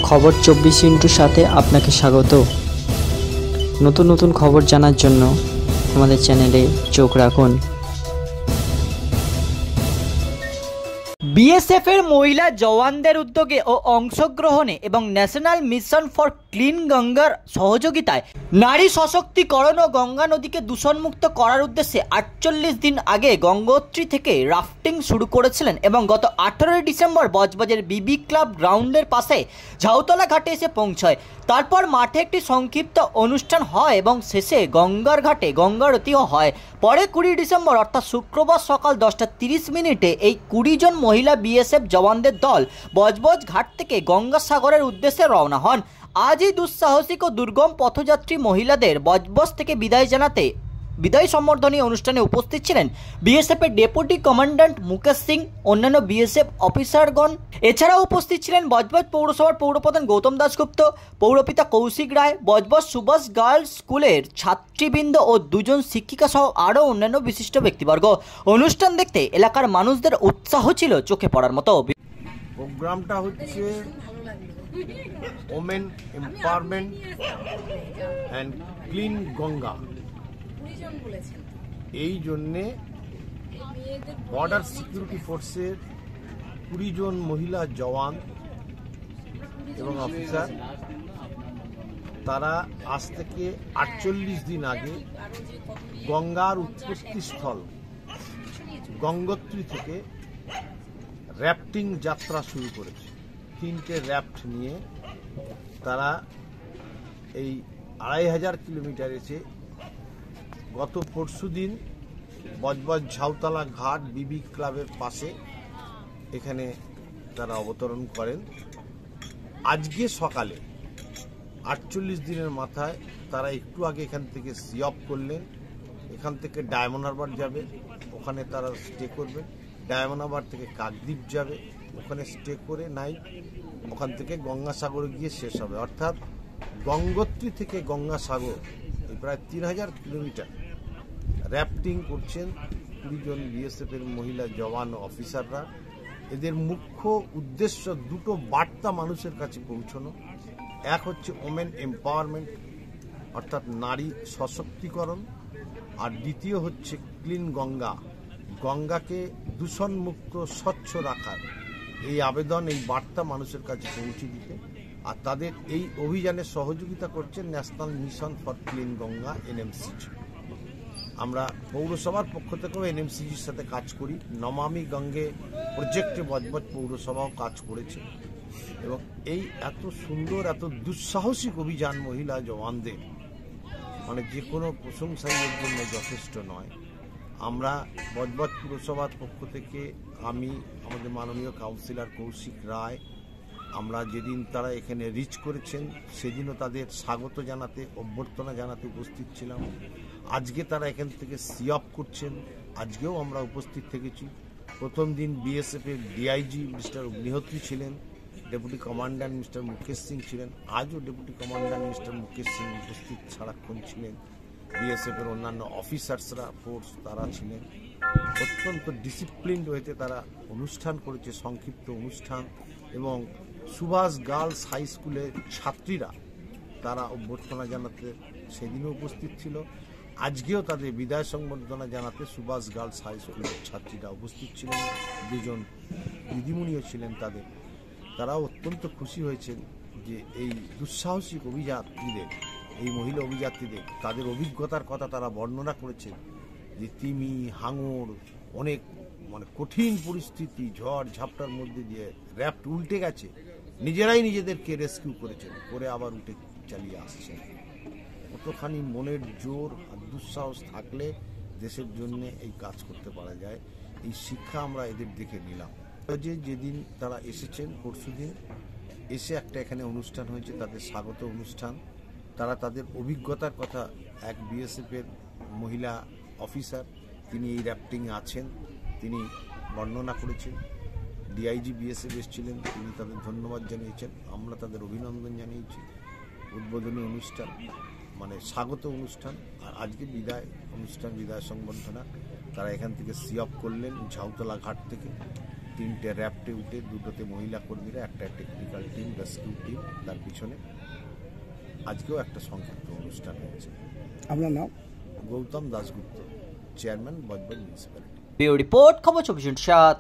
খবর 24 সাথে আপনাকে স্বাগত। নতুন নতুন খবর জানার জন্য আমাদের চ্যানেলে চোখ রাখুন। বিএসএফ এর মহিলা জওয়ানদের উদ্যোগে ও অংশগ্রহণে এবং ন্যাশনাল মিশন ফর ক্লিন গঙ্গার সহযোগিতায় নারী সশক্তিকরণ ও গঙ্গা নদীকে দূষণমুক্ত করার উদ্দেশ্যে 48 দিন আগে গঙ্গোত্রী থেকে রাফটিং শুরু করেছিলেন এবং গত 18 ডিসেম্বর বজবজের বিবি ক্লাব গ্রাউন্ডের পাশে ঝাউতলা ঘাটে এসে পৌঁছয়। তারপর মাঠে একটি সংক্ষিপ্ত অনুষ্ঠান হয় এবং শেষে গঙ্গার ঘাটে গঙ্গারতিও হয়। পরে 20 ডিসেম্বর অর্থাৎ শুক্রবার সকাল 10:30 এই 20 জন মহিলা বিএসএফ জওয়ানদের দল বজবজ ঘাট থেকে গঙ্গাসাগরের উদ্দেশ্যে রওনা হন। আজ এই দুঃসাহসিক ও দুর্গম পথযাত্রী মহিলাদের বজবজ থেকে বিদায় সম্বর্ধনী অনুষ্ঠানে উপস্থিত ছিলেন বিএসএফ এর ডেপুটি কমান্ড্যান্ট মুকেশ সিং, অন্যান্য বিএসএফ অফিসারগণ। এছাড়াও উপস্থিত ছিলেন বজবজ পৌরসভার পৌরপ্রধান গৌতম দাশগুপ্ত, পৌরপিতা কৌশিক রায়, বজবজ সুভাষ গার্লস স্কুলের ছাত্রীবৃন্দ ও 2 জন শিক্ষিকা সহ আরও অন্যান্য বিশিষ্ট ব্যক্তিবর্গ। অনুষ্ঠান দেখতে এলাকার মানুষদের উৎসাহ ছিল চোখে পড়ার মতো। প্রোগ্রামটা হচ্ছে women empowerment and clean Ganga. এই জন্যে বর্ডার সিকিউরিটি ফোর্সের 20 জন মহিলা জওয়ান এবং অফিসার, তারা আজ থেকে 48 দিন আগে গঙ্গার উৎপত্তি স্থল গঙ্গোত্রী থেকে র্যাফটিং যাত্রা শুরু করেছে। 3টে র্যাফট নিয়ে তারা এই 2500 কিলোমিটার এসে গত পরশুদিন বজবজ ঝাউতলা ঘাট বিবি ক্লাবের পাশে এখানে তারা অবতরণ করেন। আজকে সকালে 48 দিনের মাথায় তারা একটু আগে এখান থেকে সি অফ করলেন। এখান থেকে ডায়মন্ড হারবার যাবে, ওখানে তারা স্টে করবেন। ডায়মন্ড হারবার থেকে কাকদ্বীপ যাবে, ওখানে স্টে করে নাইট ওখান থেকে গঙ্গাসাগরে গিয়ে শেষ হবে। অর্থাৎ গঙ্গোত্রী থেকে গঙ্গাসাগর প্রায় 3000 কিলোমিটার র্যাফটিং করছেন 20 জন বিএসএফ এর মহিলা জওয়ান অফিসাররা। এদের মুখ্য উদ্দেশ্য দুটো বার্তা মানুষের কাছে পৌঁছানো। এক হচ্ছে ওমেন এম্পাওয়ারমেন্ট অর্থাৎ নারী সশক্তিকরণ, আর দ্বিতীয় হচ্ছে ক্লিন গঙ্গা, গঙ্গাকে দূষণমুক্ত স্বচ্ছ রাখার এই আবেদন, এই বার্তা মানুষের কাছে পৌঁছে দিতে। আর তাদের এই অভিযানে সহযোগিতা করছে national mission for clean Ganga NMCG. আমরা পৌরসভার পক্ষ থেকেও এনএমসিজির সাথে কাজ করি। নমামি গঙ্গে প্রজেক্টে বজবজ পৌরসভাও কাজ করেছে এবং এই এত সুন্দর এত দুঃসাহসিক অভিযান মহিলা জওয়ানদের মানে যে কোনো প্রশংসাই এর জন্য যথেষ্ট নয়। আমরা বজবজ পুরসভার পক্ষ থেকে আমি, আমাদের মাননীয় কাউন্সিলর কৌশিক রায়, আমরা যেদিন তারা এখানে রিচ করেছেন সেদিনও তাদের স্বাগত জানাতে, অভ্যর্থনা জানাতে উপস্থিত ছিলাম। আজকে তারা এখান থেকে সি অফ করছেন, আজকেও আমরা উপস্থিত থেকেছি। প্রথম দিন বিএসএফ এর ডিআইজি মিস্টার অগ্নিহোত্রী ছিলেন, deputy commandant mister Mukesh Singh ছিলেন, আজও deputy commandant mister Mukesh Singh উপস্থিত সারাক্ষণ ছিলেন। বিএসএফ এর অন্যান্য অফিসার্সরা ফোর্স তারা ছিলেন। অত্যন্ত ডিসিপ্লিনড হয়েতে তারা অনুষ্ঠান করেছে, সংক্ষিপ্ত অনুষ্ঠান। এবং সুভাষ গার্লস হাই স্কুলের ছাত্রীরা তারা অভ্যর্থনা জানাতে সেদিনও উপস্থিত ছিল। আজকেও তাদের বিদায় সংবর্ধনা জানাতে সুভাষ গার্লস হাই স্কুলের ছাত্রীরা উপস্থিত ছিলেন। 2 জন দিদিমণিও ছিলেন তাদের। তারাও অত্যন্ত খুশি হয়েছেন যে এই দুঃসাহসিক অভিযাত্রীদের, এই মহিলা অভিযাত্রীদের তাদের অভিজ্ঞতার কথা তারা বর্ণনা করেছেন যে তিমি, হাঙর, অনেক কঠিন পরিস্থিতি, ঝড় ঝাপটার মধ্যে দিয়ে র্যাফট উল্টে গেছে, নিজেরাই নিজেদেরকে রেস্কিউ করেছেন, করে আবার উঠে চালিয়ে আসছেন। কতখানি মনের জোর আর দুঃসাহস থাকলে দেশের জন্য এই কাজ করতে পারা যায়, এই শিক্ষা আমরা এদের দেখে নিলাম। যেদিন তারা এসেছেন পরশুদিন এসে একটা এখানে অনুষ্ঠান হয়েছে, তাদের স্বাগত অনুষ্ঠান। তারা তাদের অভিজ্ঞতার কথা, এক বিএসএফ এর মহিলা অফিসার তিনি এই র্যাফটিংয়ে আছেন, তিনি বর্ণনা করেছেন। ডিআইজি বিএসএফ এসেছিলেন, তিনি তাদের ধন্যবাদ জানিয়েছেন, আমরা তাদের অভিনন্দন জানিয়েছি। উদ্বোধনী অনুষ্ঠান স্বাগত অনুষ্ঠান, আর আজকে বিদায় অনুষ্ঠান, বিদায় সংবর্ধনা। তারা এখান থেকে সি অফ করলেন ঝাউতলা ঘাট থেকে। 3টে র্যাফটে উঠে, 2টোতে মহিলা কর্মীরা, একটা টেকনিক্যাল টিম। রেস্কিউ টিম তার পিছনে। আজকেও একটা সংক্ষিপ্ত অনুষ্ঠান হয়েছে। আপনার নাম? Gautam Dasgupta, chairman Budge Budge municipality. Bureau report, খবর 24/7।